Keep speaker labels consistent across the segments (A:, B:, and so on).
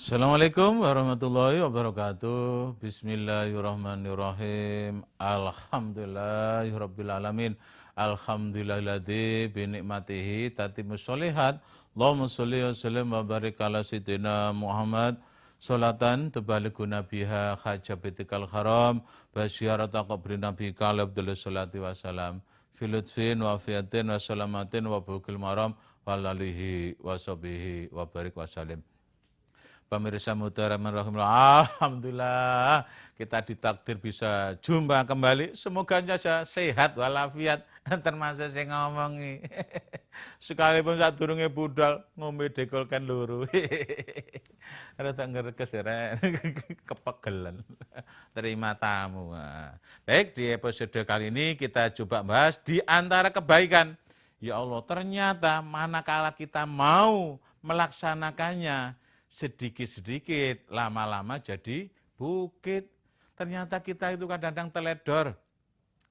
A: Assalamualaikum warahmatullahi wabarakatuh. Bismillahirrahmanirrahim. Alhamdulillahirabbil alamin. Alhamdulillahilladzi bi ni'matihi tatimmus sholihat. Allahumma sholli wa sallim wa barik ala sayyidina Muhammad. Salatan tubalighuna biha hajabitikal haram wa ziyarata qabri nabiyika abdul salati wassalam. Filutfin wa fiatin wa salamatin wa bukil maram wa lalihi wa sahbihi wa barik wa salim. Pemirsa Mutiara Rahim, alhamdulillah kita ditakdir bisa jumpa kembali. Semoga saja sehat walafiat termasuk saya ngomongi. Sekalipun saat durunge budal ngombe dekolkan luru. Rada ngerekes ya, kepegelan. Terima tamu. Baik, di episode kali ini kita coba bahas di antara kebaikan. Ya Allah, ternyata manakala kita mau melaksanakannya, sedikit-sedikit, lama-lama jadi bukit. Ternyata kita itu kadang-kadang teledor.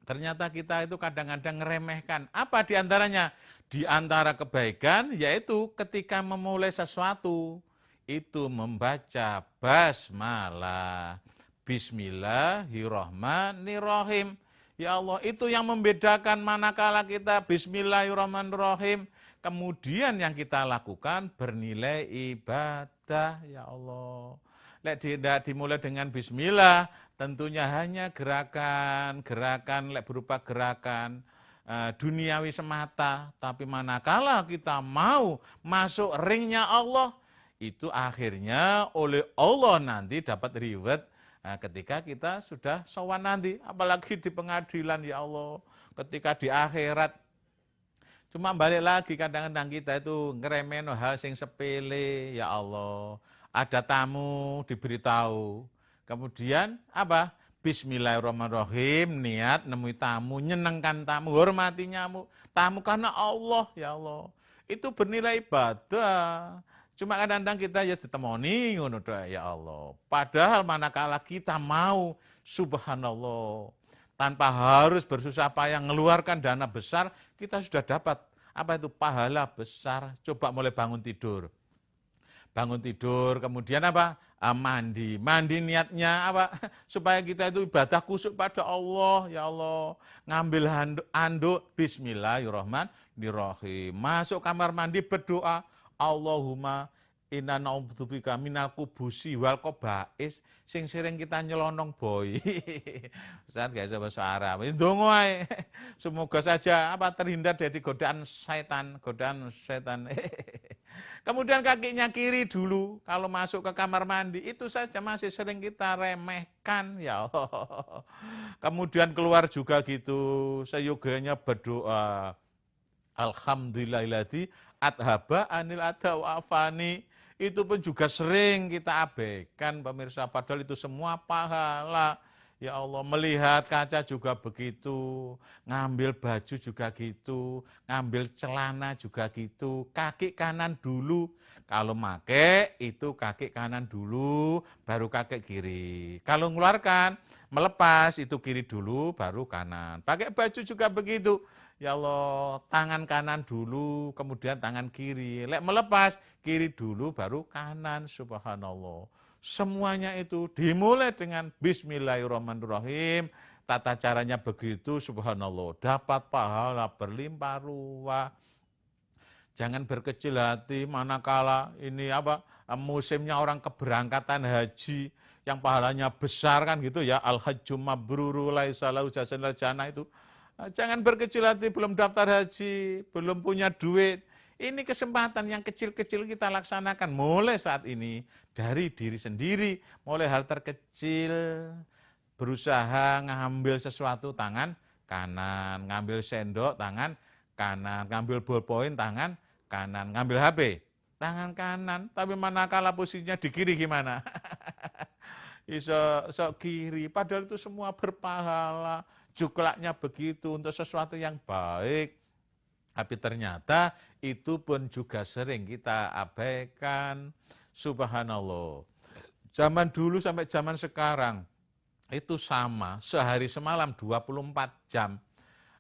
A: Ternyata kita itu kadang-kadang ngeremehkan. Apa diantaranya? Di antara kebaikan yaitu ketika memulai sesuatu, itu membaca basmalah. Bismillahirrahmanirrahim. Ya Allah, itu yang membedakan manakala kita bismillahirrahmanirrahim. Kemudian yang kita lakukan bernilai ibadah, ya Allah. Lek tidak dimulai dengan bismillah, tentunya hanya gerakan lek berupa gerakan duniawi semata. Tapi manakala kita mau masuk ringnya Allah, itu akhirnya oleh Allah nanti dapat reward ketika kita sudah sowan nanti. Apalagi di pengadilan, ya Allah. Ketika di akhirat, cuma balik lagi kadang-kadang kita itu ngeremen hal sing sepele, ya Allah. Ada tamu diberitahu. Kemudian apa? Bismillahirrahmanirrahim, niat nemui tamu, nyenengkan tamu, hormati tamu karena Allah, ya Allah. Itu bernilai ibadah. Cuma kadang-kadang kita ya ditemoni ngono ya Allah. Padahal manakala kita mau, subhanallah, tanpa harus bersusah payah mengeluarkan dana besar, kita sudah dapat apa itu pahala besar. Coba mulai bangun tidur. Bangun tidur, kemudian apa? Mandi. Mandi niatnya apa? Supaya kita itu ibadah khusyuk pada Allah, ya Allah. Ngambil anduk, bismillahirrahmanirrahim. Masuk kamar mandi berdoa, Allahumma inna na'udzubika minal kubusi wal kobais, sing sering kita nyelonong boy. Ustaz gak bisa bahasa Arab. Ndonga ae. Semoga saja terhindar dari godaan setan. Kemudian kakinya kiri dulu kalau masuk ke kamar mandi, itu saja masih sering kita remehkan, ya Allah. Kemudian keluar juga gitu, seyoganya berdoa. Alhamdulillahilladzi adhaba anil adha wa afani. Itu pun juga sering kita abaikan, pemirsa, padahal itu semua pahala. Ya Allah, melihat kaca juga begitu, ngambil baju juga gitu, ngambil celana juga gitu, kaki kanan dulu. Kalau make itu kaki kanan dulu, baru kaki kiri. Kalau mengeluarkan, melepas itu kiri dulu, baru kanan. Pakai baju juga begitu. Ya Allah, tangan kanan dulu, kemudian tangan kiri. Lek melepas, kiri dulu, baru kanan. Subhanallah. Semuanya itu dimulai dengan bismillahirrahmanirrahim. Tata caranya begitu, subhanallah. Dapat pahala berlimpah ruah. Jangan berkecil hati manakala ini musimnya orang keberangkatan haji yang pahalanya besar kan gitu ya. Al-hajjum mabruru laisa lahu jazaan illa jannah itu. Jangan berkecil hati, belum daftar haji, belum punya duit. Ini kesempatan yang kecil-kecil kita laksanakan mulai saat ini. Dari diri sendiri, mulai hal terkecil. Berusaha ngambil sesuatu tangan kanan, ngambil sendok tangan kanan, ngambil ballpoint tangan kanan, ngambil HP tangan kanan. Tapi manakala posisinya di kiri gimana? Iso kiri, padahal itu semua berpahala. Juklaknya begitu untuk sesuatu yang baik. Tapi ternyata itu pun juga sering kita abaikan. Subhanallah. Zaman dulu sampai zaman sekarang itu sama, sehari semalam 24 jam.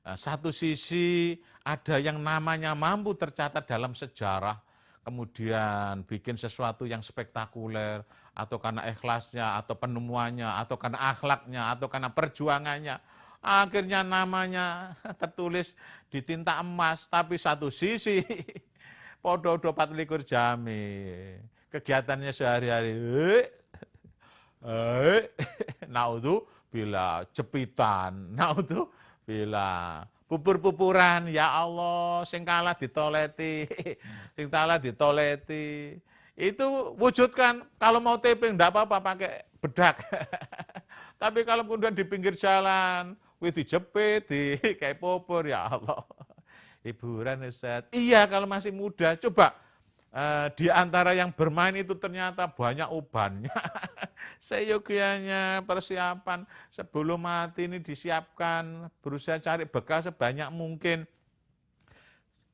A: Satu sisi ada yang namanya mampu tercatat dalam sejarah. kemudian bikin sesuatu yang spektakuler, atau karena ikhlasnya, atau penemuannya, atau karena akhlaknya, atau karena perjuangannya, akhirnya namanya tertulis di tinta emas, tapi satu sisi podo-podo 24 jami, kegiatannya sehari-hari, naudzubillah, jepitan, naudzubillah, pupur-pupuran, ya Allah, sing kalah ditoleti, sing kalah ditoleti. Itu wujudkan, kalau mau taping enggak apa-apa pakai bedak. Tapi kalau kemudian di pinggir jalan, dijepit, kayak pupur, ya Allah. Hiburan Ustaz. Iya, kalau masih muda, coba di antara yang bermain itu ternyata banyak ubannya. Seyogianya persiapan sebelum mati ini disiapkan, berusaha cari bekal sebanyak mungkin.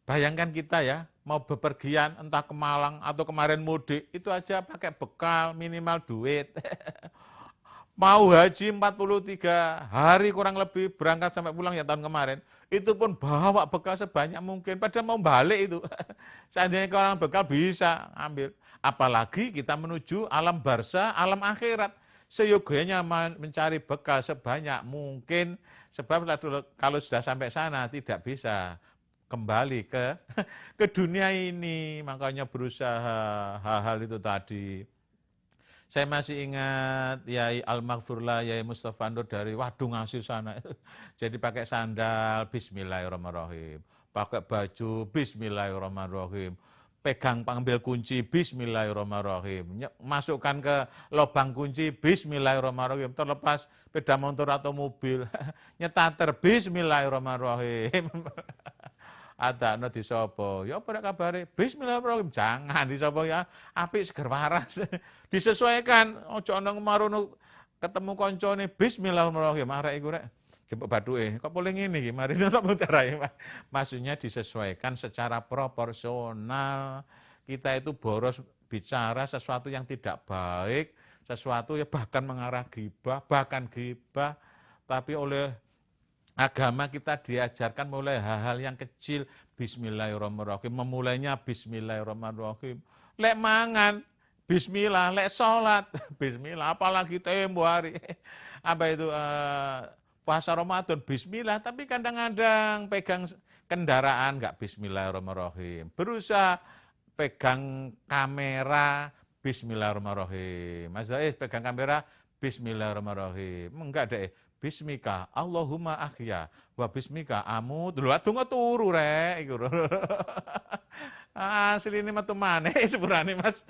A: Bayangkan kita ya, mau bepergian entah ke Malang atau kemarin mudik, itu aja pakai bekal, minimal duit. Mau haji 43 hari kurang lebih, berangkat sampai pulang ya tahun kemarin, itu pun bawa bekal sebanyak mungkin, padahal mau balik itu. Seandainya ke orang bekal bisa ambil. Apalagi kita menuju alam barzah, alam akhirat. Seyogianya mencari bekal sebanyak mungkin, sebab kalau sudah sampai sana tidak bisa kembali ke dunia ini, makanya berusaha hal-hal itu tadi. Saya masih ingat Yai Al-Maghfurlah, Yai Mustafa Nur dari Wadung Asih sana. Jadi pakai sandal, bismillahirrahmanirrahim. Pakai baju, bismillahirrahmanirrahim. Pegang pengambil kunci, bismillahirrahmanirrahim. Masukkan ke lubang kunci, bismillahirrahmanirrahim. Terlepas sepeda motor atau mobil, nyetater, bismillahirrahmanirrahim. Ada no disopo, ya apa kabare? Bismillahirrahmanirrahim. Jangan disopo ya, apik seger waras. Disesuaikan, ojo ana marono ketemu koncone bismillahirrahmanirrahim. Arek iku rek jemput bathuke. Kok boleh ngene iki? Mari tak mutarai. Maksudnya disesuaikan secara proporsional. Kita itu boros bicara sesuatu yang tidak baik, sesuatu ya bahkan mengarah ghibah, bahkan ghibah, tapi oleh agama kita diajarkan mulai hal-hal yang kecil, bismillahirrahmanirrahim, memulainya bismillahirrahmanirrahim. Lek mangan, bismillah, lek sholat, bismillah, apalagi tempo hari. Apa itu puasa Ramadan, bismillah, tapi kadang-kadang pegang kendaraan enggak bismillahirrahmanirrahim. Berusaha pegang kamera, bismillahirrahmanirrahim. Mas Zais pegang kamera, bismillahirrahmanirrahim. Enggak deh. Bismika Allahumma ahya wa bismika amut. Lho donga turu rek iku. Asline metu maneh sepurane Mas.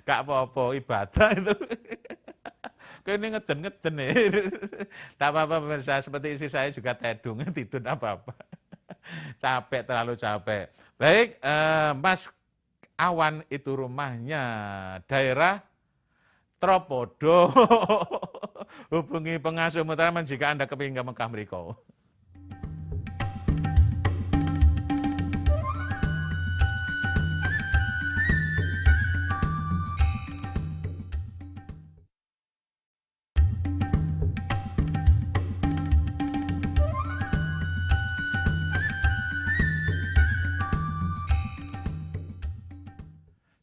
A: Gak apa-apa ibadah itu. Kene ngeden-ngeden nih. Tak apa-apa pemirsa, seperti istri saya juga tedung, tidur apa-apa. Capek, terlalu capek. Baik, Mas Awan itu rumahnya daerah Tropodo. Hubungi pengasuh Muhtaraman jika Anda kepingin ke Mekah mriko.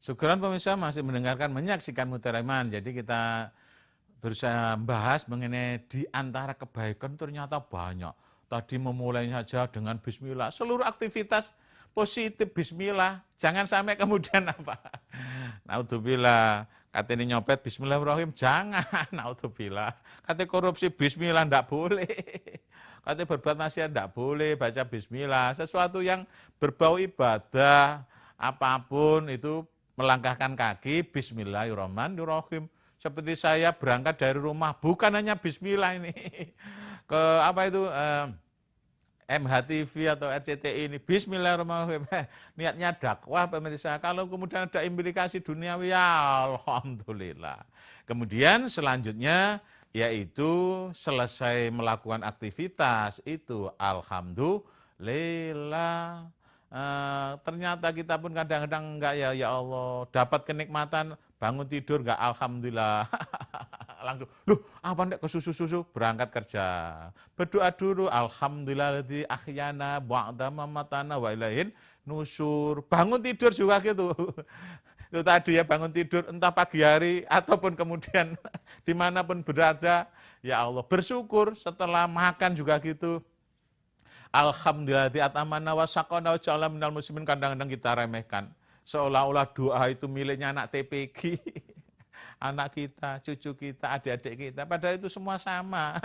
A: Syukuran pemirsa masih mendengarkan, menyaksikan Mutiara Iman. Jadi kita berusaha membahas mengenai di antara kebaikan ternyata banyak. Tadi memulainya saja dengan bismillah. Seluruh aktivitas positif bismillah. Jangan sampai kemudian apa? Naudzubillah. Katanya nyopet bismillahirrahmanirrahim. Jangan. Naudzubillah. Katanya korupsi bismillah enggak boleh. Katanya berbuat maksiat enggak boleh. Baca bismillah. Sesuatu yang berbau ibadah apapun itu melangkahkan kaki bismillahirrahmanirrahim. Seperti saya berangkat dari rumah, bukan hanya bismillah ini. Ke apa itu MHTV atau RCTI ini, bismillahirrahmanirrahim. Niatnya dakwah pemirsa. Kalau kemudian ada implikasi duniawi, ya alhamdulillah. Kemudian selanjutnya yaitu selesai melakukan aktivitas itu alhamdulillah. Ternyata kita pun kadang-kadang enggak ya Allah, dapat kenikmatan bangun tidur enggak alhamdulillah. Langsung, loh apa enggak ke susu-susu, berangkat kerja. Berdoa dulu, alhamdulillah ahyana ba'da mamatana wa ilaihin nusur. Bangun tidur juga gitu. Itu tadi ya, bangun tidur entah pagi hari ataupun kemudian dimanapun berada, ya Allah bersyukur. Setelah makan juga gitu, alhamdulillah di atamana wa sakona wa ja'ala minal muslimin. Kadang-kadang kita remehkan, seolah-olah doa itu miliknya anak TPG, anak kita, cucu kita, adik-adik kita. Padahal itu semua sama.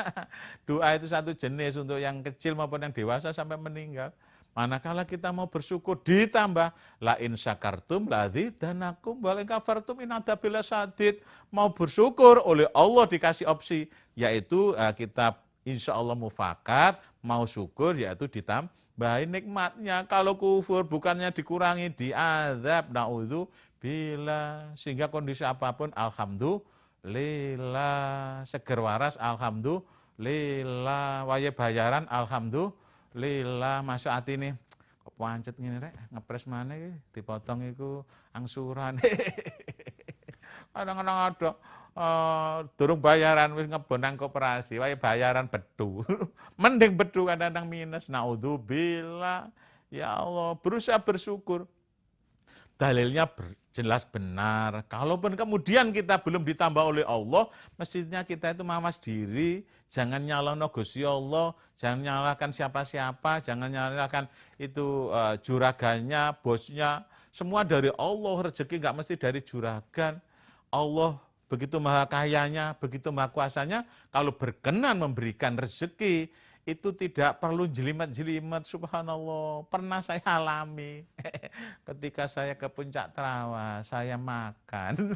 A: Doa itu satu jenis untuk yang kecil maupun yang dewasa sampai meninggal. Manakala kita mau bersyukur ditambah la in syakartum la zidanakum wa la in kafartum in adzabil syadid. Mau bersyukur oleh Allah dikasih opsi, yaitu kita insya Allah mufakat, mau syukur yaitu ditambahin nikmatnya. Kalau kufur bukannya dikurangi, diazab, naudzubillah. Sehingga kondisi apapun alhamdulillah, seger waras alhamdulillah, waya bayaran alhamdulillah. Masuk hati nih, kok pancet ngene rek, ngepres mana iki, dipotong iku angsuran. Kadang-kadang ada durung bayaran wis ngebonang koperasi, wae bayaran bedu. Mending bedu kadang-kadang minus. Naudzubillah. Ya Allah, berusaha bersyukur. Dalilnya jelas benar. Kalaupun kemudian kita belum ditambah oleh Allah, mestinya kita itu mawas diri, jangan nyalahno Gusti Allah, jangan nyalahkan siapa-siapa, jangan nyalahkan itu juragannya, bosnya. Semua dari Allah, rezeki nggak mesti dari juragan. Allah begitu maha kayanya, begitu maha kuasanya, kalau berkenan memberikan rezeki, itu tidak perlu jelimet-jelimet, subhanallah. Pernah saya alami, ketika saya ke Puncak Terawas, saya makan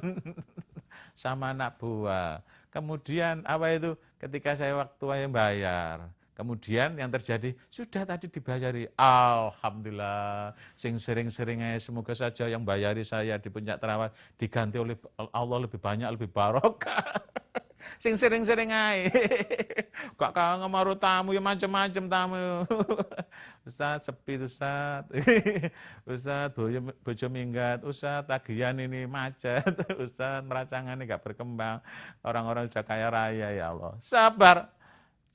A: sama anak buah. Kemudian apa itu, ketika saya waktu bayar, kemudian yang terjadi, sudah tadi dibayari, alhamdulillah, sing sering-sering semoga saja yang bayari saya di Puncak Terawas diganti oleh Allah lebih banyak, lebih barokah. Sing sering-sering ae. Kok kangen karo tamu ya macam-macam tamu. Ustaz sepi Ustaz. Ustaz bojo minggat, Ustaz tagihan ini macet, Ustaz meracangan ini enggak berkembang. Orang-orang sudah kaya raya ya Allah. Sabar.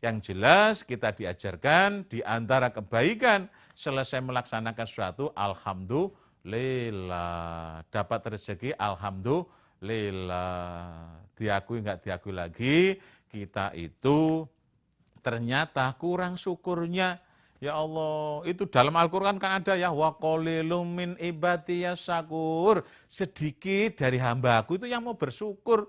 A: Yang jelas kita diajarkan di antara kebaikan selesai melaksanakan sesuatu, alhamdulillah. Dapat rezeki, alhamdulillah. Diakui enggak diakui lagi, kita itu ternyata kurang syukurnya. Ya Allah, itu dalam Al-Quran kan ada ya, wa qalilum min ibadiyas syakur. Sedikit dari hambaku itu yang mau bersyukur.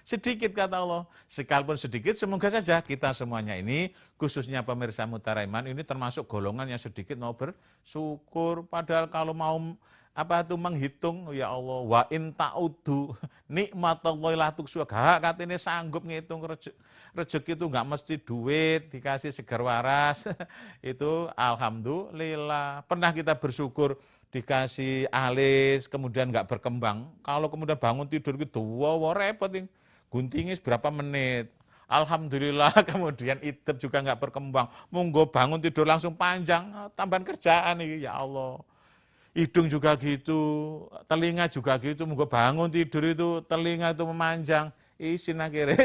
A: Sedikit kata Allah. Sekalipun sedikit, semoga saja kita semuanya ini, khususnya pemirsa Mutiara Iman, ini termasuk golongan yang sedikit mau bersyukur. Padahal kalau mau menghitung, ya Allah, wa in ta'uddu nikmatallahi la tuhsuha. Katanya sanggup ngitung rezeki itu enggak mesti duit, dikasih segar waras. Itu alhamdulillah. Pernah kita bersyukur dikasih alis, kemudian enggak berkembang. Kalau kemudian bangun tidur gitu, wow repot, guntingis berapa menit. Alhamdulillah, kemudian idep juga enggak berkembang. Monggo bangun tidur langsung panjang, tambahan kerjaan nih, ya Allah. Hidung juga gitu, telinga juga gitu, monggo bangun tidur itu telinga itu memanjang, isin akhirnya.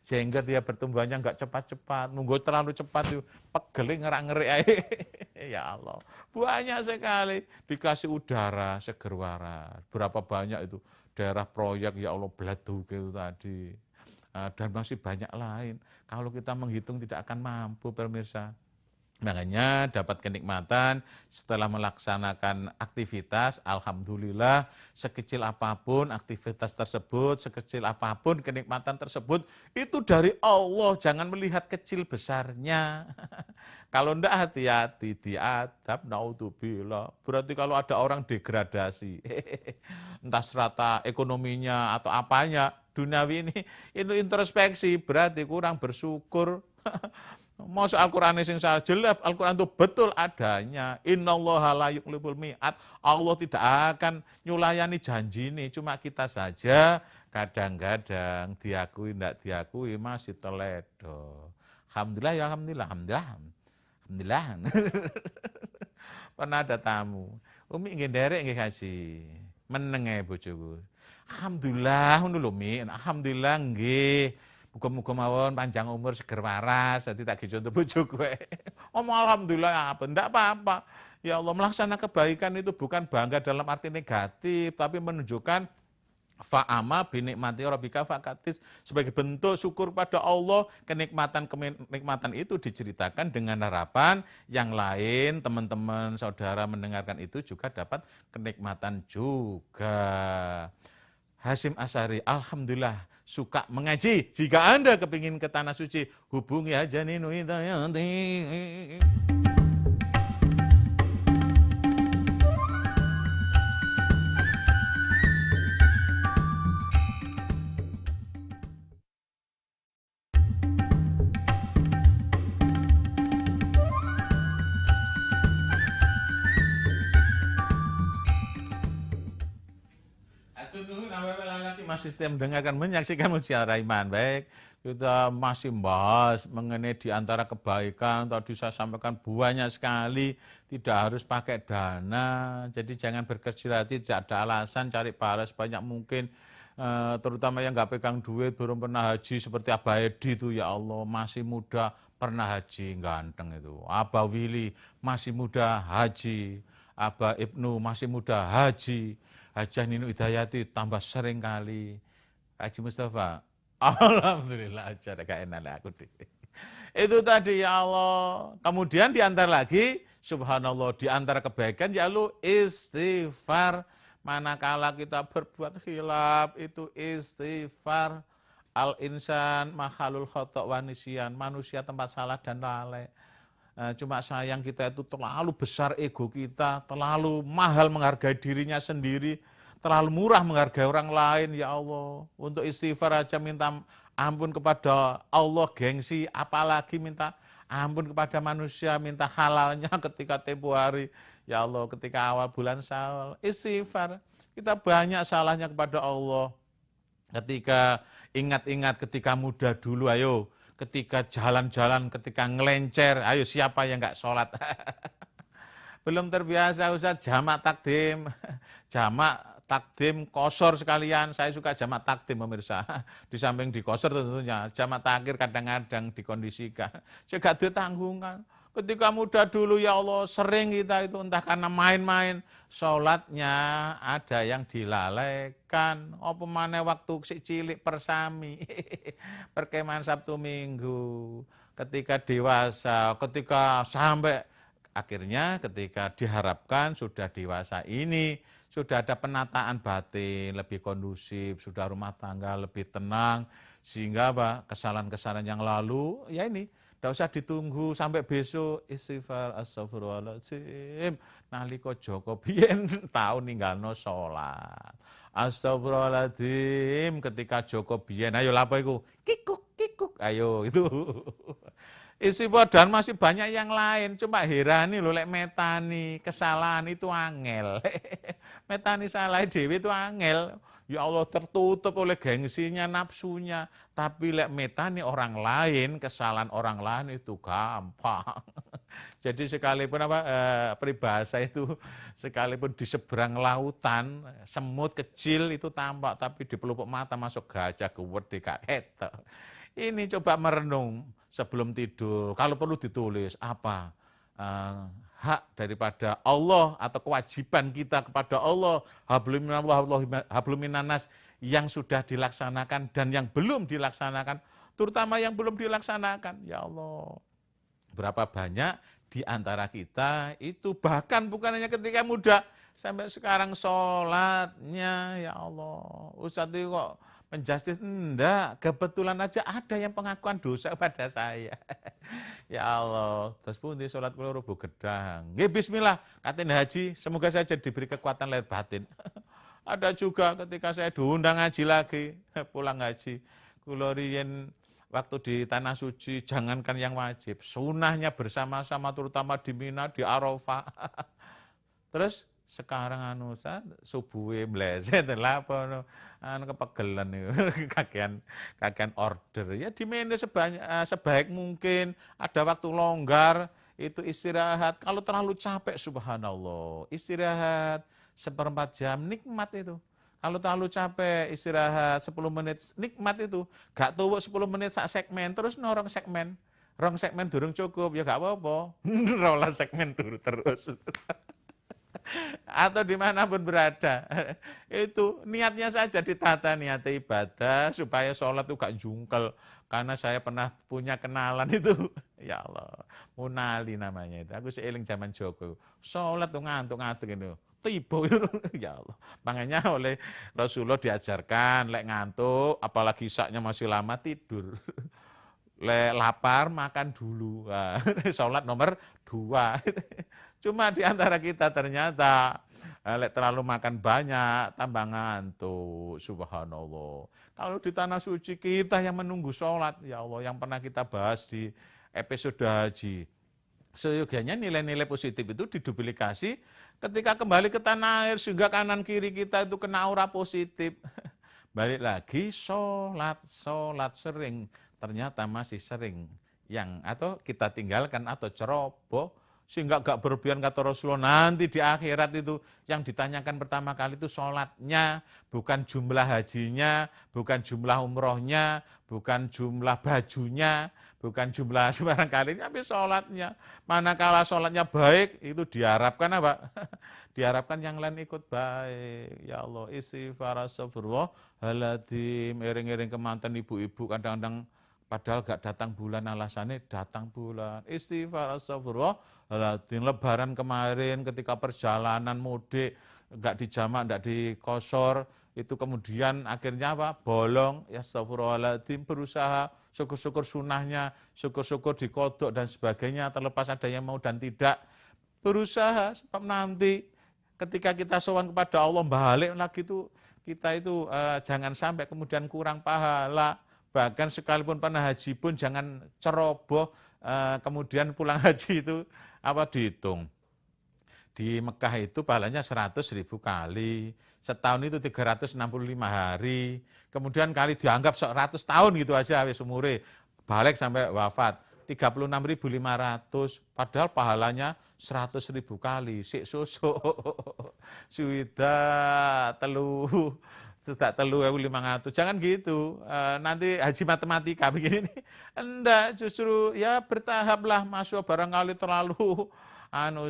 A: Sehingga dia pertumbuhannya enggak cepat-cepat, monggo terlalu cepat itu pegel ngerak-ngerik. Ya Allah, banyak sekali dikasih udara seger waras. Berapa banyak itu daerah proyek, ya Allah, Bladug itu tadi. Dan masih banyak lain. Kalau kita menghitung tidak akan mampu, pemirsa. Makanya dapat kenikmatan setelah melaksanakan aktivitas, alhamdulillah, sekecil apapun aktivitas tersebut, sekecil apapun kenikmatan tersebut, itu dari Allah, jangan melihat kecil besarnya. Kalau enggak hati-hati, diadab, naudzubillah. Berarti kalau ada orang degradasi, entah strata ekonominya atau apanya, duniawi ini, itu introspeksi, berarti kurang bersyukur. Masuk Al-Quran sing salah jelas, Al-Quran itu betul adanya. Innallaha la yukhliful mi'ad. Allah tidak akan nyulayani janji ini, cuma kita saja kadang-kadang diakui, tidak diakui masih teledo. Alhamdulillah ya alhamdulillah, alhamdulillah. Alhamdulillah. Pernah ada tamu. Umi nggih nderek nggih Haji. Meneng ae bojoku. Alhamdulillah ngono lho Mi. Alhamdulillah nggih. Muga-muga mawon panjang umur seger waras. Dadi tak contoh bojoku ae. Omong alhamdulillah apa? Ndak apa-apa. Ya Allah, melaksanakan kebaikan itu bukan bangga dalam arti negatif, tapi menunjukkan fa'ama binikmati rabbika fakatis, sebagai bentuk syukur pada Allah. Kenikmatan itu diceritakan dengan harapan yang lain, teman-teman saudara mendengarkan itu juga dapat kenikmatan juga. Hasyim Asy'ari, alhamdulillah suka mengaji. Jika Anda kepingin ke tanah suci, hubungi aja Ninu Hidayati. Masih setia mendengarkan, menyaksikan Mutiara Iman. Baik, kita masih bahas mengenai di antara kebaikan. Tadi saya sampaikan banyak sekali, tidak harus pakai dana. Jadi jangan berkecil hati, tidak ada alasan, cari pahala sebanyak mungkin. Terutama yang nggak pegang duit, belum pernah haji seperti Abah Edi itu, ya Allah, masih muda, pernah haji, ganteng itu. Abah Willy masih muda, haji. Abah Ibnu masih muda, haji. Hajah Ninu Hidayati tambah sering kali. Haji Mustafa, alhamdulillah aja gak enak aku deh. Itu tadi ya Allah. Kemudian diantar lagi, subhanallah, diantara kebaikan ya lu istighfar. Manakala kita berbuat khilaf, itu istighfar. Al-insan mahalul khotok wa nisyan, manusia tempat salah dan lalai. Cuma sayang kita itu terlalu besar ego kita, terlalu mahal menghargai dirinya sendiri, terlalu murah menghargai orang lain, ya Allah. Untuk istighfar aja minta ampun kepada Allah gengsi, apalagi minta ampun kepada manusia, minta halalnya ketika tempo hari. Ya Allah, ketika awal bulan Syawal, istighfar. Kita banyak salahnya kepada Allah. Ketika ingat-ingat ketika muda dulu, ayo. Ketika jalan-jalan, ketika ngelencer, ayo siapa yang nggak sholat? Belum terbiasa Ustaz jamak takdim, jamak takdim kosor sekalian. Saya suka jamak takdim pemirsa, di samping di kosor tentunya, jamak takhir kadang-kadang dikondisikan. Saya gak ada tanggungan. Ketika muda dulu ya Allah, sering kita itu entah karena main-main, sholatnya ada yang dilalaikan. Apa maneh waktu si cilik persami, perkemahan Sabtu Minggu. Ketika dewasa, ketika sampai akhirnya ketika diharapkan sudah dewasa ini, sudah ada penataan batin, lebih kondusif, sudah rumah tangga lebih tenang, sehingga kesalahan-kesalahan yang lalu, ya ini, tidak usah ditunggu sampai besok, istighfar, astagfirullahaladzim, nalika Joko biyen tahu ninggalno sholat. Astagfirullahaladzim, ketika Joko biyen, ayo lapo iku, kikuk, ayo itu. Istighfar dan masih banyak yang lain, cuma herani lho, lek metani kesalahan itu angel. Metani salah dewi itu angel. Ya Allah, tertutup oleh gengsinya, nafsunya. Tapi lek metani orang lain, kesalahan orang lain itu gampang. Jadi sekalipun peribahasa itu, sekalipun di seberang lautan, semut kecil itu tampak, tapi di pelupuk mata masuk gajah gede kak ketok. Ini coba merenung sebelum tidur. Kalau perlu ditulis apa hak daripada Allah atau kewajiban kita kepada Allah, hablum minanas, yang sudah dilaksanakan dan yang belum dilaksanakan, terutama yang belum dilaksanakan. Ya Allah, berapa banyak di antara kita itu bahkan bukan hanya ketika muda, sampai sekarang sholatnya, ya Allah, Ustadz itu kok menjustis, enggak, kebetulan aja ada yang pengakuan dosa pada saya. Ya Allah, terus pun di sholat kula rubuh gedang. Nggih bismillah, katen haji, semoga saja diberi kekuatan lahir batin. Ada juga ketika saya diundang ngaji lagi, pulang haji. Kula riyen waktu di Tanah Suci, jangankan yang wajib, sunahnya bersama-sama terutama di Mina, di Arafah. Terus sekarang subuhe mleset lah apa kepegelan itu kakean order ya di mana sebaik mungkin, ada waktu longgar itu istirahat. Kalau terlalu capek, subhanallah, istirahat 1/4 jam, nikmat itu. Kalau terlalu capek, istirahat 10 menit, nikmat itu. Gak tuwuk 10 menit sak segmen, terus norong segmen. Rong segmen durung cukup, ya gak apa-apa. Rolah segmen dulu terus. Atau dimanapun berada. Itu niatnya saja ditata, niatnya ibadah, supaya sholat itu gak jungkel. Karena saya pernah punya kenalan itu, ya Allah, Munali namanya itu. Aku seiling zaman Joko. Sholat tuh ngantuk-ngantuk itu. Tiba itu, ya Allah. Makanya oleh Rasulullah diajarkan, lek ngantuk, apalagi isaknya masih lama, tidur. Lek lapar, makan dulu. Nah, sholat nomor 2. Cuma di antara kita ternyata lek terlalu makan banyak, tambah ngantuk, subhanallah. Kalau di tanah suci kita yang menunggu sholat, ya Allah, yang pernah kita bahas di episode haji. Seyogianya nilai-nilai positif itu diduplikasi ketika kembali ke tanah air, sehingga kanan kiri kita itu kena aura positif. Balik lagi, sholat sering, ternyata masih sering. Atau kita tinggalkan atau ceroboh, sehingga gak berlebihan kata Rasulullah. Nanti di akhirat itu yang ditanyakan pertama kali itu sholatnya, bukan jumlah hajinya, bukan jumlah umrohnya, bukan jumlah bajunya, bukan jumlah sembarang kalinya, tapi sholatnya. Manakala sholatnya baik, itu diharapkan apa? Diharapkan yang lain ikut baik. Ya Allah, istighfar astagfirullahaladzim, iring-iring kemanten ibu-ibu kadang-kadang padahal gak datang bulan, alasannya datang bulan. Istighfar astagfirullahaladzim. Lebaran kemarin ketika perjalanan mudik, gak dijamak, gak dikosor, itu kemudian akhirnya apa? Bolong. Ya astagfirullahaladzim, berusaha, syukur-syukur sunahnya, syukur-syukur dikodok dan sebagainya, terlepas ada yang mau dan tidak. Berusaha, sebab nanti ketika kita sowan kepada Allah, balik lagi itu, kita itu jangan sampai kemudian kurang pahala. Bahkan sekalipun pernah haji pun jangan ceroboh, kemudian pulang haji itu dihitung. Di Mekah itu pahalanya 100.000 kali, setahun itu 365 hari, kemudian kali dianggap 100 tahun gitu aja wis umure, balik sampai wafat. 36.500, padahal pahalanya 100.000 kali, sik susuk, sudah sudah 3.500, jangan gitu, nanti haji matematika begini, enggak, justru ya bertahaplah, masuk barangkali terlalu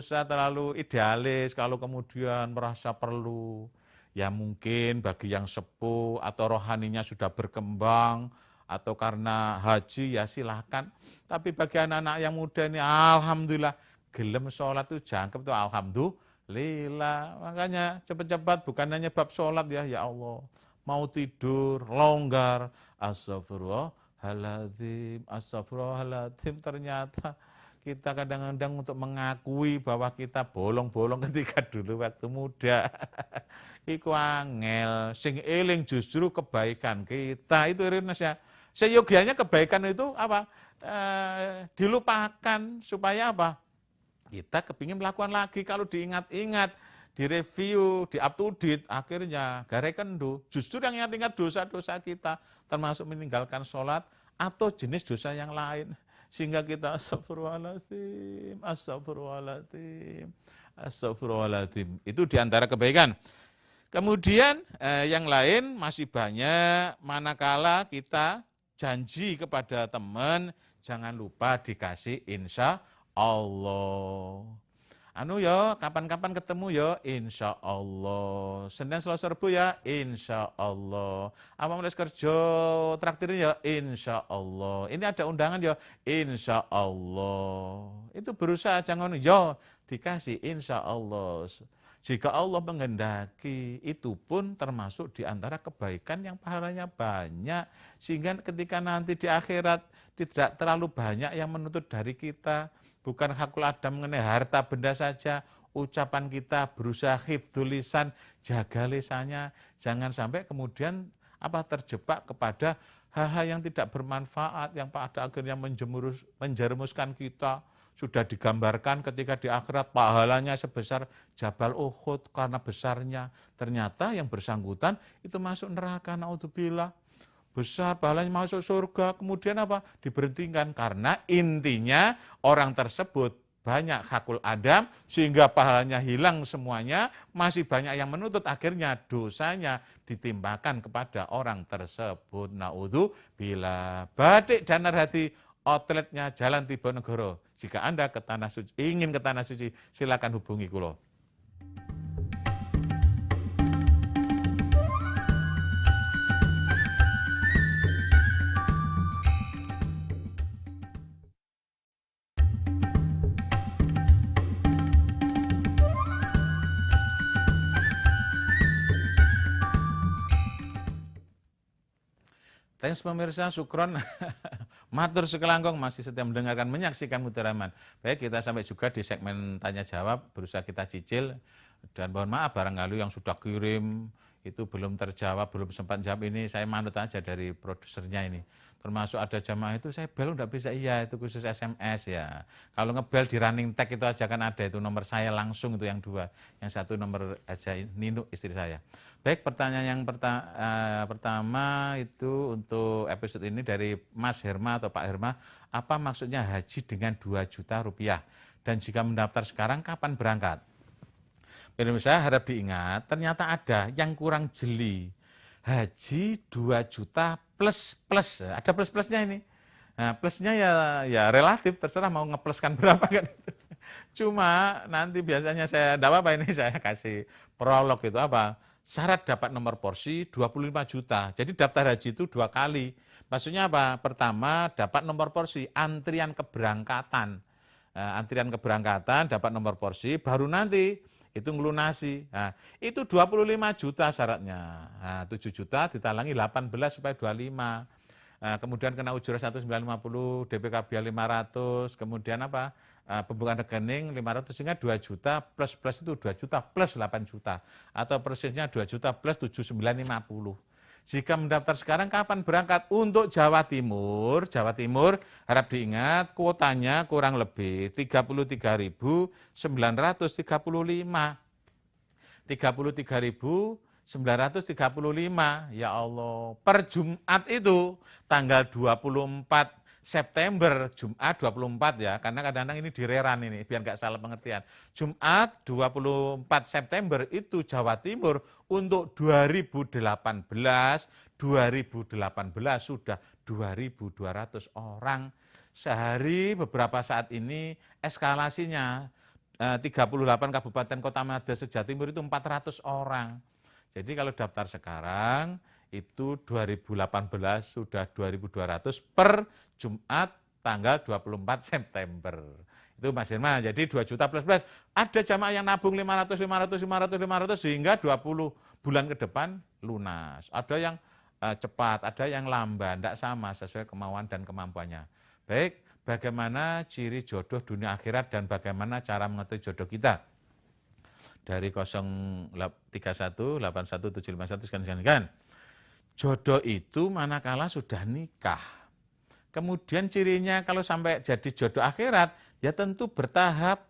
A: terlalu idealis, kalau kemudian merasa perlu, ya mungkin bagi yang sepuh atau rohaninya sudah berkembang, atau karena haji ya silahkan. Tapi bagi anak-anak yang muda ini, alhamdulillah, gelem sholat itu jangkep tuh, alhamdulillah. Makanya cepat-cepat, bukan hanya bab sholat ya Allah. Mau tidur, longgar, astagfirullahaladzim, ternyata kita kadang-kadang untuk mengakui bahwa kita bolong-bolong ketika dulu waktu muda. Iku angel, sing eling justru kebaikan kita, itu Ernest ya. Seyogianya kebaikan itu dilupakan supaya kita kepingin melakukan lagi. Kalau diingat-ingat, direview, di up to date, akhirnya garai kendu. Justru yang ingat-ingat dosa-dosa kita, termasuk meninggalkan sholat atau jenis dosa yang lain. Sehingga kita astagfirullahaladzim. Itu diantara kebaikan. Kemudian yang lain masih banyak, manakala kita janji kepada teman, jangan lupa dikasih insya Allah. Kapan-kapan ketemu ya, insya Allah. Senin Selasa Rabu ya, insya Allah. Apa mulai kerja traktirnya ya, insya Allah. Ini ada undangan ya, insya Allah. Itu berusaha jangan ya, dikasih insya Allah. Jika Allah menghendaki, itu pun termasuk di antara kebaikan yang pahalanya banyak. Sehingga ketika nanti di akhirat tidak terlalu banyak yang menuntut dari kita. Bukan hakul adam mengenai harta benda saja. Ucapan kita berusaha hifdzul lisan, jaga lisannya. Jangan sampai kemudian terjebak kepada hal-hal yang tidak bermanfaat, yang pada akhirnya menjerumuskan kita. Sudah digambarkan ketika di akhirat pahalanya sebesar Jabal Uhud karena besarnya. Ternyata yang bersangkutan itu masuk neraka, naudzubillah. Besar pahalanya masuk surga, kemudian diberhentikan. Karena intinya orang tersebut banyak hakul adam, sehingga pahalanya hilang semuanya, masih banyak yang menuntut, akhirnya dosanya ditimpakan kepada orang tersebut. Naudzubillah. Batik dan Narhadi, outletnya Jalan Tiponegoro. Jika Anda ke tanah suci, ingin ke tanah suci, silakan hubungi kulo. Thanks pemirsa, syukron. Matur sekelangkung masih setia mendengarkan, menyaksikan Mutiara Iman. Baik, kita sampai juga di segmen tanya jawab, berusaha kita cicil. Dan mohon maaf barangkali yang sudah kirim itu belum terjawab, belum sempat jawab, ini saya manut aja dari produsernya ini. Termasuk ada jamaah itu saya bel enggak bisa, iya itu khusus SMS ya. Kalau ngebel di running tag itu aja kan ada itu nomor saya langsung, itu yang dua. Yang satu nomor aja Ninu, istri saya. Baik, pertanyaan yang pertama itu untuk episode ini dari Mas Herma atau Pak Herma. Apa maksudnya haji dengan 2 juta rupiah? Dan jika mendaftar sekarang kapan berangkat? Pemirsa, harap diingat, ternyata ada yang kurang jeli. Haji 2 juta plus, ada plus-plusnya ini. Nah, plusnya ya relatif, terserah mau ngepluskan berapa kan. Cuma nanti biasanya saya, enggak apa-apa ini saya kasih prolog itu apa. Syarat dapat nomor porsi 25 juta. Jadi daftar haji itu 2 kali. Maksudnya apa? Pertama dapat nomor porsi, antrian keberangkatan. Antrian keberangkatan dapat nomor porsi, baru nanti itu ngelunasi. Nah, itu 25 juta syaratnya. Nah, 7 juta ditalangi 18 supaya 25. Kemudian kena ujur 1.950, DP KBA 500, kemudian apa? Pembukaan rekening 500, sehingga 2 juta plus itu 2 juta plus 8 juta. Atau persisnya 2 juta plus 7.950. Jika mendaftar sekarang kapan berangkat? Untuk Jawa Timur harap diingat kuotanya kurang lebih 33.935. 33.935, ya Allah. Per Jumat itu tanggal 24 September, Jumat 24 ya, karena kadang-kadang ini direran ini, biar nggak salah pengertian. Jumat 24 September itu Jawa Timur untuk 2018 sudah 2.200 orang. Sehari beberapa saat ini eskalasinya 38 kabupaten kota Mada se-Jatimur itu 400 orang. Jadi kalau daftar sekarang itu 2018 sudah 2.200 per Jumat tanggal 24 September. Itu Mas Irma, jadi 2 juta plus. Ada jamaah yang nabung 500 sehingga 20 bulan ke depan lunas. Ada yang cepat, ada yang lamban, tidak sama sesuai kemauan dan kemampuannya. Baik, bagaimana ciri jodoh dunia akhirat dan bagaimana cara mengetahui jodoh kita? Dari 031817551 sekian. Jodoh itu manakala sudah nikah. Kemudian cirinya kalau sampai jadi jodoh akhirat, ya tentu bertahap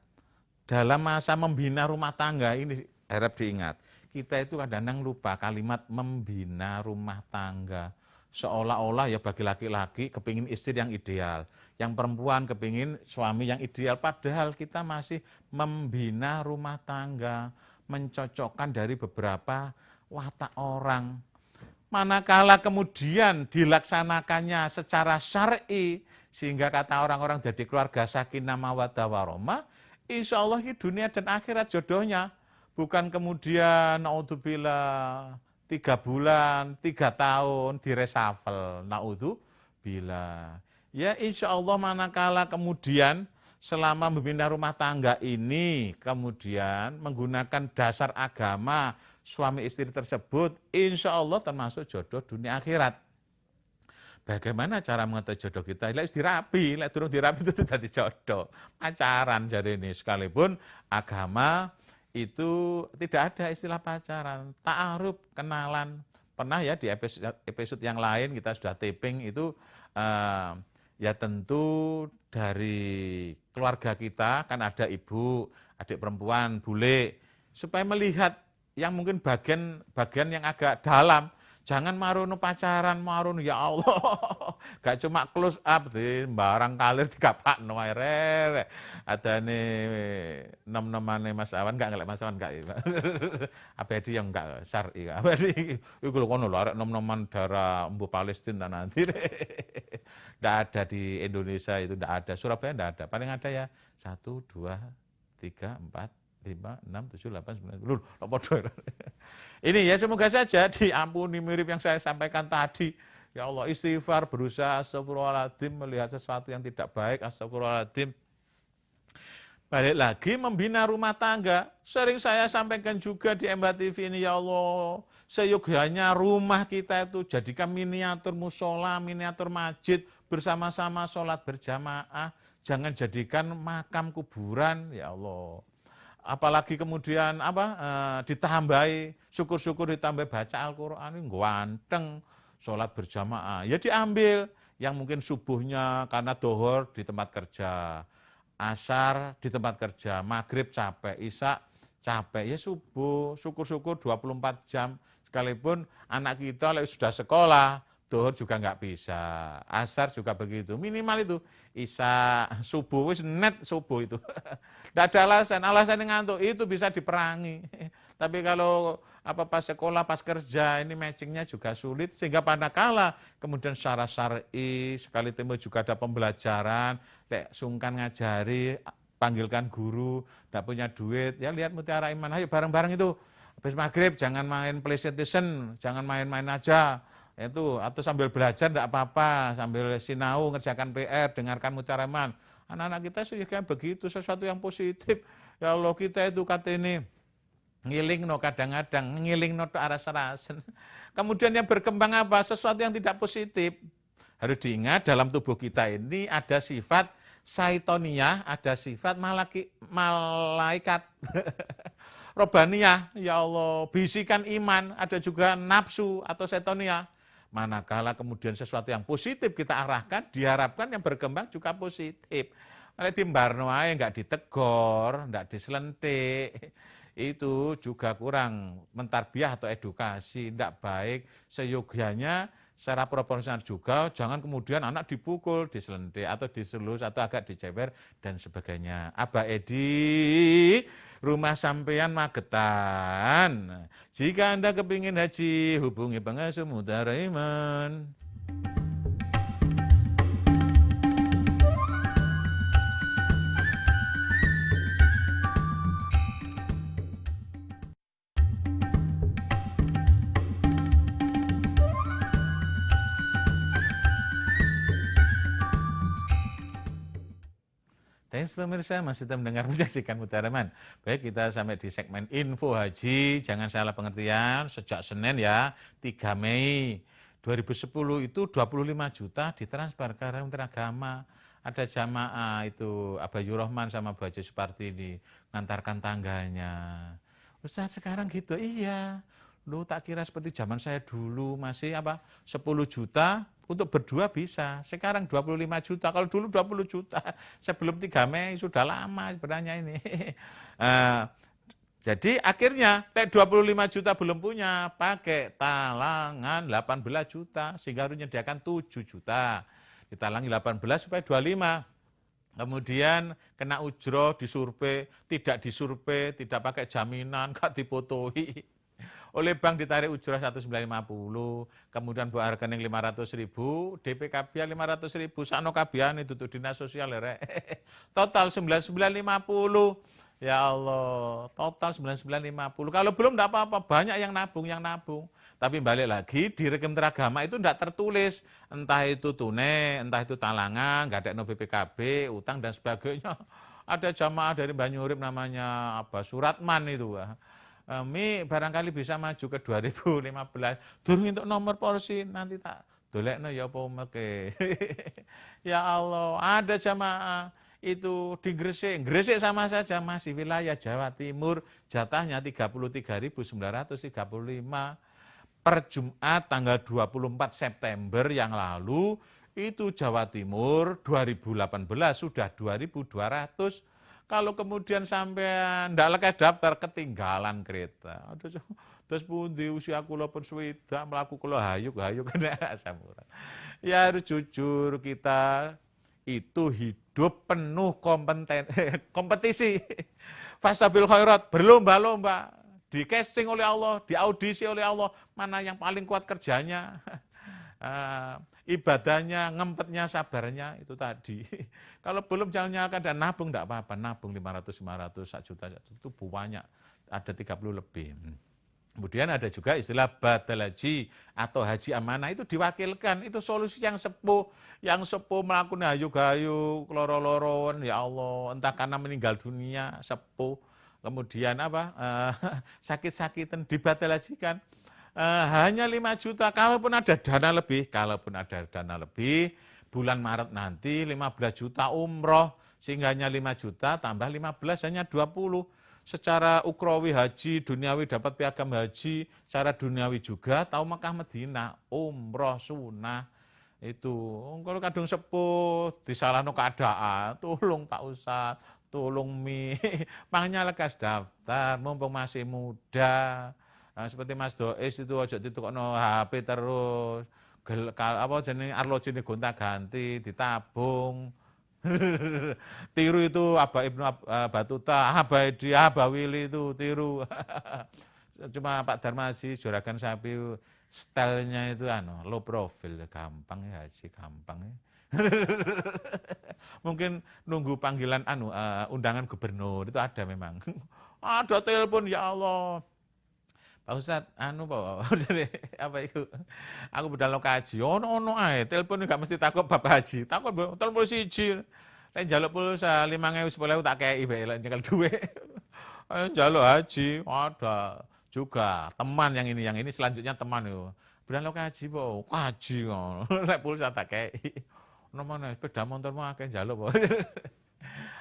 A: dalam masa membina rumah tangga. Ini harap diingat. Kita itu kadang-kadang lupa kalimat membina rumah tangga. Seolah-olah ya bagi laki-laki kepingin istri yang ideal. Yang perempuan kepingin suami yang ideal. Padahal kita masih membina rumah tangga. Mencocokkan dari beberapa watak orang. Manakala kemudian dilaksanakannya secara syar'i, sehingga kata orang-orang jadi keluarga sakinah mawaddah warahmah, insya Allah di dunia dan akhirat jodohnya. Bukan kemudian naudzubillah 3 bulan, 3 tahun diresafel, naudzubillah. Ya insya Allah manakala kemudian selama membina rumah tangga ini kemudian menggunakan dasar agama suami istri tersebut, insya Allah termasuk jodoh dunia akhirat. Bagaimana cara mengetahui jodoh kita? Lek dirapi, lek durung dirapi itu tadi jodoh. Pacaran jadi ini, sekalipun agama itu tidak ada istilah pacaran, ta'aruf, kenalan. Pernah ya di episode yang lain kita sudah taping itu ya tentu dari keluarga kita kan ada ibu, adik perempuan, bule, supaya melihat yang mungkin bagian yang agak dalam. Jangan marono pacaran, marono ya Allah. Gak cuma close up di barang kalir dikapakno ae rek. Adane nom-nomane Mas Awan gak ngelek Mas Awan gak. Abadi yang enggak syar'i. Abadi iku lho kono lho arek nom-noman darah embu Palestina nanti. Nggak ada di Indonesia itu, nggak ada. Surabaya nggak ada. Paling ada ya 1, 2, 3, 4, 5, 6, 7, 8, 9, 10. Ini ya semoga saja diampuni mirip yang saya sampaikan tadi. Ya Allah, istighfar, berusaha astagfirullahaladzim, melihat sesuatu yang tidak baik, astagfirullahaladzim. Balik lagi membina rumah tangga. Sering saya sampaikan juga di MBA TV ini, ya Allah, seyogyanya rumah kita itu jadikan miniatur musola, miniatur masjid, bersama-sama sholat berjamaah. Jangan jadikan makam kuburan, ya Allah. Apalagi kemudian ditambahi, syukur-syukur ditambahi baca Al-Quran, ini ganteng, sholat berjamaah. Ya diambil, yang mungkin subuhnya karena dohor di tempat kerja, asar di tempat kerja, maghrib capek, isya capek, ya subuh, syukur-syukur 24 jam. Sekalipun anak kita sudah sekolah, dohor juga nggak bisa, asar juga begitu, minimal itu, isya, subuh, wis net subuh itu. Nggak ada alasan yang ngantuk, itu bisa diperangi. Tapi kalau pas sekolah, pas kerja, ini matchingnya juga sulit, sehingga pada kala kemudian secara syar'i, sekali temu juga ada pembelajaran, sungkan ngajari, panggilkan guru, nggak punya duit, ya lihat Mutiara Iman, ayo bareng-bareng itu, habis maghrib jangan main PlayStation, jangan main-main aja, itu atau sambil belajar enggak apa-apa, sambil sinau ngerjakan PR, dengarkan Mutiara Iman. Anak-anak kita sih kayak begitu, sesuatu yang positif. Ya Allah, kita itu kata ini ngiling no kadang-kadang, ngiling no aras-arasan. Kemudian yang berkembang apa? Sesuatu yang tidak positif. Harus diingat dalam tubuh kita ini ada sifat syaitoniah, ada sifat malaikat. Robaniyah, ya Allah, bisikan iman, ada juga nafsu atau syaitoniah. Manakala kemudian sesuatu yang positif kita arahkan, diharapkan yang berkembang juga positif. Malah timbarno ae enggak ditegor, enggak diselentik. Itu juga kurang mentarbiah atau edukasi, enggak baik. Seyogyanya secara proporsional juga, jangan kemudian anak dipukul, diselentik atau diselus atau agak diceber dan sebagainya. Abah Edi, rumah sampean Magetan. Jika Anda kepingin haji, hubungi pengasuh Mutiara Iman. Thanks pemirsa, masih tetap mendengar menyaksikan Mutiara Iman. Baik, kita sampai di segmen info haji. Jangan salah pengertian, sejak Senin ya, 3 Mei 2010 itu 25 juta ditransfer ke Kementerian Agama. Ada jamaah itu, Abayu Rahman sama Bu Haji Suparti mengantarkan tangganya. Ustaz sekarang gitu, iya. Lu tak kira seperti zaman saya dulu, masih 10 juta, untuk berdua bisa, sekarang 25 juta, kalau dulu 20 juta, sebelum 3 Mei sudah lama sebenarnya ini. Jadi akhirnya 25 juta belum punya, pakai talangan 18 juta, sehingga harus menyediakan 7 juta. Ditalangi 18 supaya 25. Kemudian kena ujroh, disurvei, tidak pakai jaminan, gak dipotoi. Oleh bank ditarik ujrah 1.950, kemudian buat rekening 500.000, DP Kabian 500.000, sano Kabian itu tuh dinas sosial ya, total 9950. Ya Allah, total 9950. Kalau belum enggak apa-apa, banyak yang nabung. Tapi balik lagi di Kementerian Agama itu enggak tertulis, entah itu tunai, entah itu talangan, enggak ada no BPKB, utang dan sebagainya. Ada jamaah dari Banyurip namanya Suratman itu. Mi barangkali bisa maju ke 2015. Durung untuk nomor porsi nanti tak dolekno ya apa umeke. Ya Allah, ada jamaah itu di Gresik sama saja masih wilayah Jawa Timur, jatahnya 33.935 per Jumat tanggal 24 September yang lalu. Itu Jawa Timur 2018 sudah 2.200. Kalau kemudian sampai ndak lekas daftar, ketinggalan kereta. Aduh, Terus pundi usia kula pun swidak mlaku kula hayuk-hayuk kena asam urat. Ya harus jujur, kita itu hidup penuh kompetisi. Fasabil khairat, berlomba-lomba. Di casting oleh Allah, diaudisi oleh Allah, mana yang paling kuat kerjanya, ibadahnya, ngempetnya, sabarnya, itu tadi. Kalau belum jangan nyalakan dan nabung, enggak apa-apa, nabung 500, 1 juta, itu banyak, ada 30 lebih. Kemudian ada juga istilah badal haji atau haji amanah, itu diwakilkan, itu solusi yang sepuh melakukan hayuk-hayuk, loro-loron, ya Allah, entah karena meninggal dunia, sepuh, kemudian sakit-sakitan dibadal-hajikan. Hanya 5 juta, kalaupun ada dana lebih, bulan Maret nanti 15 juta umroh, sehingga hanya 5 juta tambah 15 hanya 20. Secara ukrawi haji, duniawi dapat piagam haji, secara duniawi juga tahu Mekah Madinah, umroh sunnah. Itu kalau kadung sepuh disalahno keadaan, tolong Pak Ustadz, tolong makanya lekas daftar, mumpung masih muda. Nah, seperti Mas Dois itu ojo ditukokno HP terus, arloji ini gonta-ganti, ditabung. Tiru itu Aba Ibnu Batuta, Aba Edi, Aba Willy itu tiru. Cuma Pak Darmaji, Juragan Sapi, stylenya itu low profile, gampang ya haji, gampang ya. Mungkin nunggu panggilan undangan gubernur itu ada memang. Ada telepon, ya Allah. Pak Ustadz, apa itu? Aku bedal kaji, ono ae, telepon enggak mesti takut Bapak haji. Takut telepon siji. Lek njaluk pulsa 5.000 10.000 tak kei bae lek nyekel duwe. Ayo njaluk haji, ada juga teman yang ini selanjutnya teman itu. Bedal kaji, Po. Kaji ngono. Lek pulsa tak kei. Ono mana sepeda motormu akeh njaluk, Po.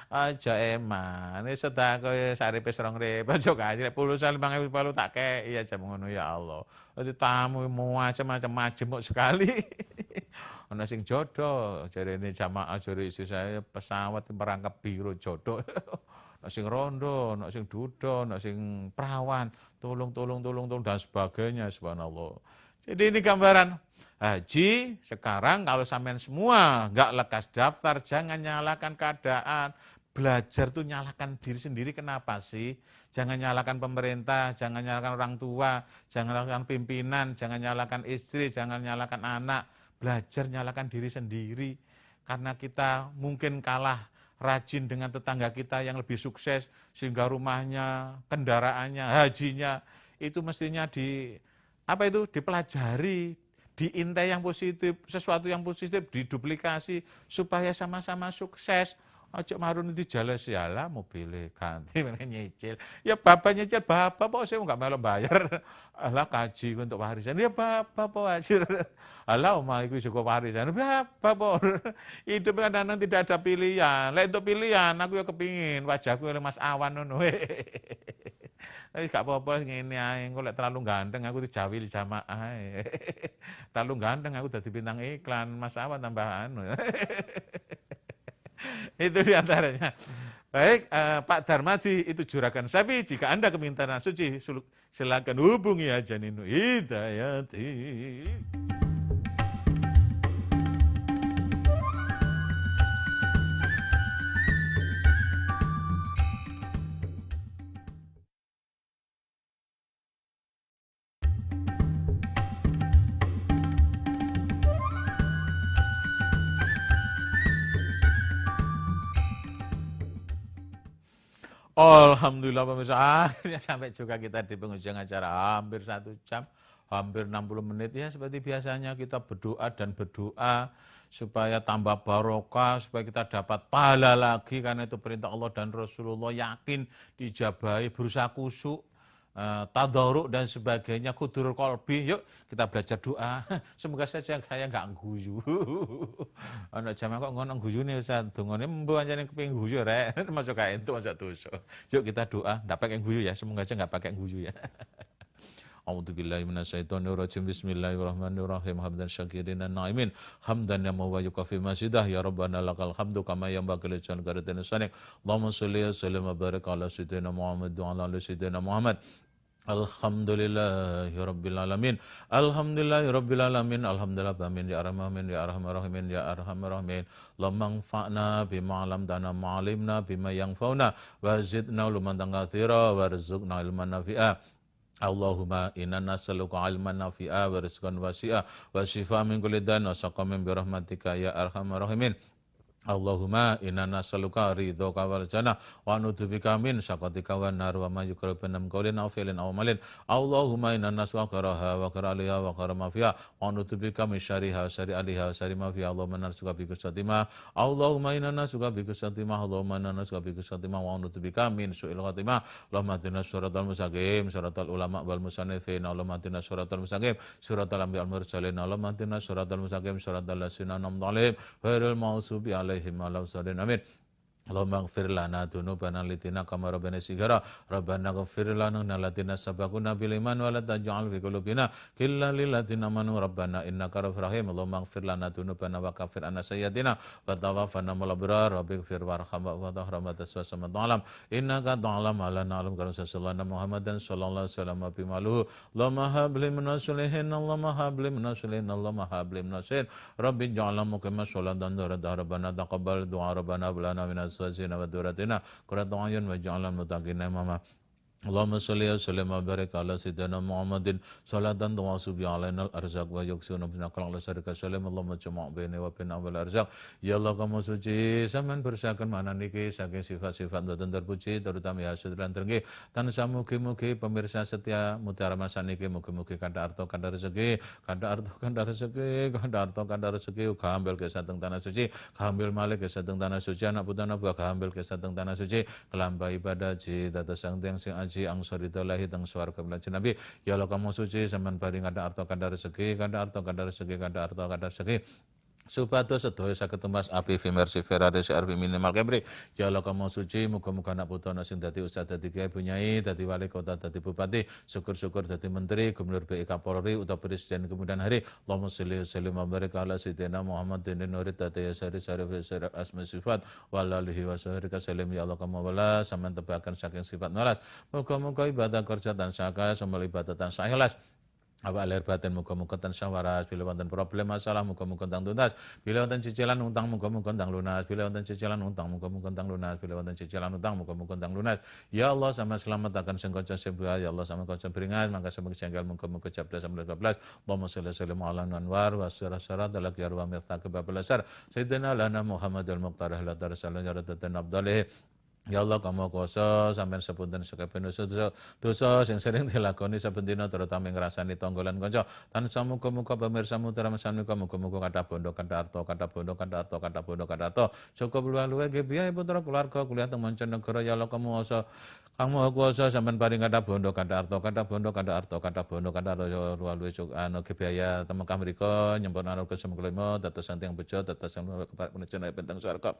A: Aja eman, ini sedekah saripe 2.000 aja kaji, pulsa 5.000 tak kei aja ngono ya Allah. Dadi tamu macam-macam majemuk sekali. Ana sing jodoh, jarene jamaah jare isi saya pesawat merangkap biru jodoh. Ana sing rondo, ana sing duda, ana sing perawan, tolong dan sebagainya, subhanallah. Jadi ini gambaran haji sekarang kalau sampean semua nggak lekas daftar, jangan nyalakan keadaan. Belajar tuh nyalakan diri sendiri, kenapa sih? Jangan nyalakan pemerintah, jangan nyalakan orang tua, jangan nyalakan pimpinan, jangan nyalakan istri, jangan nyalakan anak. Belajar nyalakan diri sendiri. Karena kita mungkin kalah rajin dengan tetangga kita yang lebih sukses, sehingga rumahnya, kendaraannya, hajinya, itu mestinya dipelajari, diintai yang positif, sesuatu yang positif diduplikasi supaya sama-sama sukses. Ojo marun di jalan siala mobilnya ganti nyicil. Ya bapak nyicil, bapak kok saya enggak melu bayar. Alah kaji untuk warisan. Ya bapak kok hasil. Alah omah iku cukup warisan. Bapak kok hidup kadang-kadang tidak ada pilihan. Lek untuk pilihan aku ya kepingin wajahku oleh Mas Awan ngono. Tapi gak apa-apa ngene ae, engko lek terlalu ganteng aku dijawil jamaah. Terlalu ganteng aku dadi bintang iklan, Mas Awan tambah anu. Itu diantaranya. Baik, Pak Darmaji itu Juragan Sapi. Jika Anda ke Tanah Suci, silakan hubungi aja Ninu Hidayati. Alhamdulillah pemirsa, akhirnya sampai juga kita di penghujung acara hampir 1 jam, hampir 60 menit ya. Seperti biasanya kita berdoa dan berdoa supaya tambah barokah, supaya kita dapat pahala lagi karena itu perintah Allah dan Rasulullah, yakin dijabahi, berusaha kusuk, tadaruk dan sebagainya, kudurul qalbi. Yuk kita belajar doa. Semoga saja saya enggak guyu. Ana jamaah kok ngono guyune Ustaz. Dongane mbo anjane kepengin guyu rek. Masuk kae entuk masuk dosa. Yuk kita doa, ndak pakai guyu ya. Semoga aja enggak pakai guyu ya. A'udzubillahi minasyaitonirrajim. Bismillahirrahmanirrahim. Hamdan syakirin na'imin. Hamdan ya wa yukafi masidah ya rabbana lakal hamdu kama yanbaghi li jalalatin sanik. Allahumma shalli wa sallim wa barik ala sayyidina Muhammad wa ala ali sayyidina Muhammad. Alhamdulillahirabbil alamin. Alhamdulillahirabbil alamin. Alhamdulillah amin ya arhamin ya arhamar rahimin ya arhamar rahimin. Allahumma anfa'na bima 'allamtana wa 'allimna bima yanfa'una wa zidna ilman katsira warzuqna ilman nafi'a. Allahumma inna nas'aluka ilman nafi'a wa rizqan wasi'a wa shifaa min kulli da'in wa saqamin bi rahmatika ya arhamar rahimin. Allahumma inna nas'aluka ridhoka wal jannah wa na'udzubika min syaqatika wan nar wa ma yuqarribu min qawlin aw fi'lin aw amalin. Allahumma inna nas'aluka karaha wa karaliha wa karama fiha wa na'udzubika min syarriha wa syarri aliha wa syarri ma fiha. Allahumma inna nas'aluka bi kusatima. Allahumma inna nas'aluka bi kusatima. Allahumma inna nas'aluka bi kusatima wa na'udzubika min su'il khatimah. Allahumma atina siratal mustaqim siratal ulama wal musannifin. Allahumma atina siratal mustaqim siratal anbiya wal mursalin. Allahumma atina siratal mustaqim siratal ladzina an'amta 'alaihim ghairil maghdubi 'alaihim amin. Allahumma ighfir lana dzunubana litina kama rabbana sigara rabbana ighfir lana alladziina sabaquna bil iman wa la taj'al fi qulubina ghillan lil ladzina amanu rabbana innaka ra'ufur rahim. Allahumma ighfir lana dzunubana wa kaffir anna sayyi'atina wa tawaffana ma'al abrar rabbighfir warham wa rahmatas wa samad alam innaka ta'lam ala na'lam kana sallallahu Muhammadan sallallahu alaihi wasallam bi maluhu. Allahumma habli minas solihin Allahumma habli minas solihin Allahumma habli minas solihin rabbi ja'alna muqimas sholatan rabbana taqabbal du'a rabbana lana minas wazina wa duratina qurrata a'yun waj'alna muttaqina imama. Allahumma sholli wa sallim wa barik ala sayyidina Muhammadin salatan tuwasubi alaina al-arzaq wa yuksuna binakal ala syarika salam. Allahumma jama' baini wa baina wal arzaq. Ya Allah kamu suci sampean bersakan mana niki saking sifat-sifat boten terpuji terutama ya sedherek terenggi tansah mugi-mugi pemirsa setia Mutiara Mas niki mugi-mugi kada arto kada rezeki kada arto kada rezeki kada arto kada rezeki kaambil ke sateng tanah suci kaambil malih ke sateng tanah suci anak putana buah kaambil ke sateng tanah suci kelamba ibadah ji tata sang tiang sing aji angsaridallahi teng swarga belajen nabi. Ya Allah kamu suci sampean paring kada arto kada rezeki kada arto kada rezeki kada arto kada rezeki supados sedaya saged tumbas api fimersi ferade arbi minimal kemri. Ya Allah kamu suci muga-muga anak putra sing dadi ustaz dadi kiai bunyai dadi wali kota dadi bupati syukur-syukur dadi menteri gubernur BI Kapolri utawa presiden kemudian hari. Allahumma sholli wa sallim wa barik ala sayyidina Muhammadin nurid tata yasari sarif syarat asma sifat wal alihi wa sahbihi kasalim. Ya Allah kamu wala sampean tebakan saking sifat malas muga-muga ibadah kerja tansah kaya sembel ibadah tansah ikhlas apa lahir batin muga-muga tansah waras bila wonten problem masalah muga-muga tang tuntas bila wonten cicilan utang muga-muga tang lunas bila wonten cicilan utang muga-muga tang lunas bila wonten cicilan utang muga-muga tang lunas. Ya Allah sama selamat akan sing kanca sebuah. Ya Allah sama kanca beringas mangka sampe jengkel muga-muga capres 19 Allahumma sholli ala anwar wa syarat dalak ya wa miftaq babelasar sayyidina lana Muhammadul Muqtar la tarsalna jaratatan abdalih. Ya Allah kamu kuasa sampean sepunten sakabeh dosa sing sering dilakoni saben dina terutama ngrasani tanggolan kanca tansah muga-muga pemirsa Mutiara Mas muga-muga kathah bondo kathah arta kathah bondo kathah arta kathah bondo kathah arta cukup luwih nggih biaya putra keluarga kuliah teng mancanegara. Ya Allah kamu kuasa sampean paring kathah bondo kathah arta kathah bondo kathah arta kathah bondo kathah arta luwih anu biaya teng Mekah mriku nyempurna anu kesemkelima dados santiang bejo dados keparek menajan benteng swarga.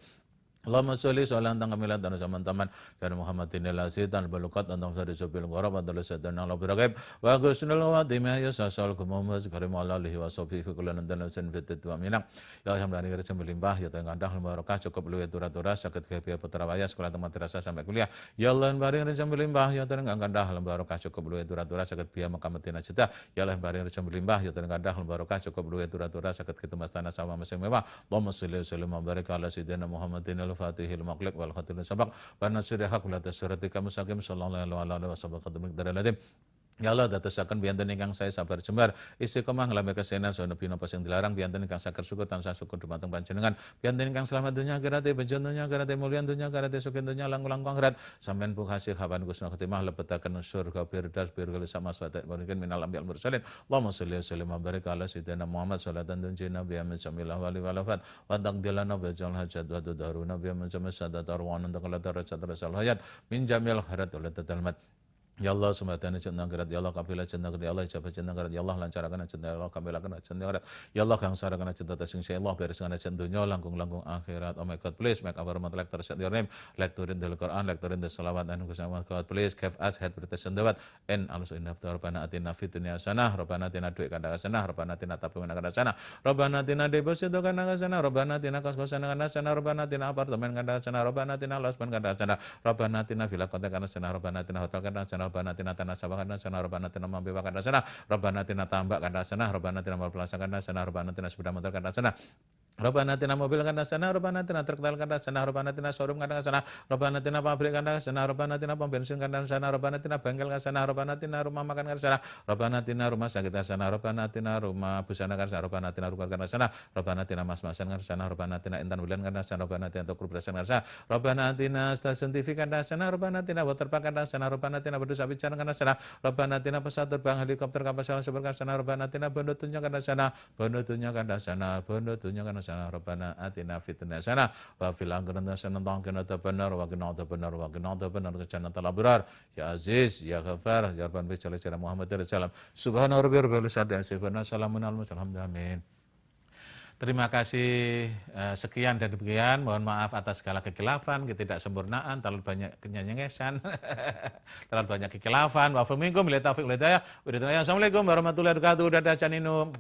A: Allahumma sholli sholatan kamilan dan saman-taman dan Muhammadin al-Aziz dan balukat dan tafsir sobil qarab dan sayyidina Allah biraghib wa ghusnul khatimah ya sasal kumumaz karim alihi wa sahbihi fi kulli dan sen fitit wa minang. Ya alhamdulillah rezeki melimpah ya tengah barokah cukup luwih turah-turah saged gawe putra wayah sekolah tempat madrasah sampai kuliah. Ya Allah baring rezeki melimpah ya tengah kandah barokah cukup luwih turah-turah saged biaya Mekah Madinah jeddah. Ya Allah baring rezeki melimpah ya tengah kandah barokah cukup luwih turah-turah saged ketumbas tanah sawah mesin mewah. Allahumma sholli wa sallim wa barik ala sayyidina Muhammadin Fatihil Maqlib wal Khatimul Sabaq wa nasrih haq la tasratika mustaqim sallallahu alaihi wa sallam qadamik daraladim. Ya Allah dadosaken biyanten ingkang sae sabar jembar istiqomah nglambe kesenan saha nebi napa sing dilarang biyanten ingkang saged syukur tansah syukur dumateng panjenengan biyanten ingkang selamat dunya akhirat bejo dunya akhirat mulya dunya akhirat sugih dunya langkung akhirat sampean puhasih hawan kusna khotimah lebetaken surga firdaus birul samaswat mungkin minal anbiya mursalin. Allahumma sholli wa sallim wa barik ala sayyidina Muhammad salatan tunjina bi amin samillah wa wafat wa taqdilana bi jal hajat wa tudaruna bi amin sadat arwan taqala darajat rasal hayat min jamil khairat wa tatalmat. Ya Allah sematana cenah gerat ya Allah kapila cenah gerat ya Allah ijabah cenah gerat ya Allah lancaraken cenah ya Allah kamilaken cenah gerat ya Allah kang saraken cenah tasing Allah bereskan cenah dunya langkung-langkung akhirat. Oh my God please make our mouth lecture set your name lecture in the Quran lecture in the salawat and kusama God please give us head protection dawat and also in after rabbana atina fid dunya hasanah rabbana atina duit kada hasanah rabbana atina tabungan kada hasanah rabbana atina deposito kada hasanah rabbana atina kos-kosan kada hasanah rabbana atina apartemen kada hasanah rabbana atina losmen kada hasanah rabbana atina villa kota kada hasanah rabbana atina hotel kada hasanah Rabbana atina hasanah hasanah Rabbana atina ma biwaqan hasanah Rabbana atina tambak kan hasanah Rabbana atina mal pelasan hasanah Rabbana atina sepeda motor kan hasanah Rabbana atina mobil kan hasanah Rabbana atina truk kan hasanah Rabbana atina showroom kan hasanah Rabbana atina pabrik kan hasanah Rabbana atina pom bensin kan hasanah Rabbana atina bengkel kan hasanah Rabbana atina rumah makan kan hasanah Rabbana atina rumah sakit hasanah Rabbana atina rumah busana kan hasanah Rabbana atina rumah kan hasanah Rabbana atina mas-masan kan hasanah Rabbana atina intan bulan kan hasanah Rabbana atina toko perbedasan kan hasanah Rabbana atina stasiun TV kan hasanah Rabbana atina waterpark kan hasanah Rabbana atina berdua sapi jalan kan hasanah Rabbana atina pesawat terbang helikopter kapal selam super kan hasanah Rabbana atina bondo tunjuk kan hasanah bondo tunjuk kan hasanah bondo tunjuk kan hasanah Rabbana atina fid dunya hasanah wa fil akhirati hasanah wa qina adzabannar wa qina adzabannar wa qina adzabannar wa jannatal abrar ya aziz ya ghafar ya rabbana bi jalali Muhammad sallallahu subhana rabbika rabbil izzati amma yasifun salamun alal mursalin amin. Terima kasih, sekian dan demikian. Mohon maaf atas segala kekhilafan, ketidaksempurnaan, terlalu banyak kenyenyengesan, terlalu banyak kekhilafan. Wa minkum bila taufiq wal hidayah. Assalamualaikum warahmatullahi wabarakatuh. Dadah Janinum.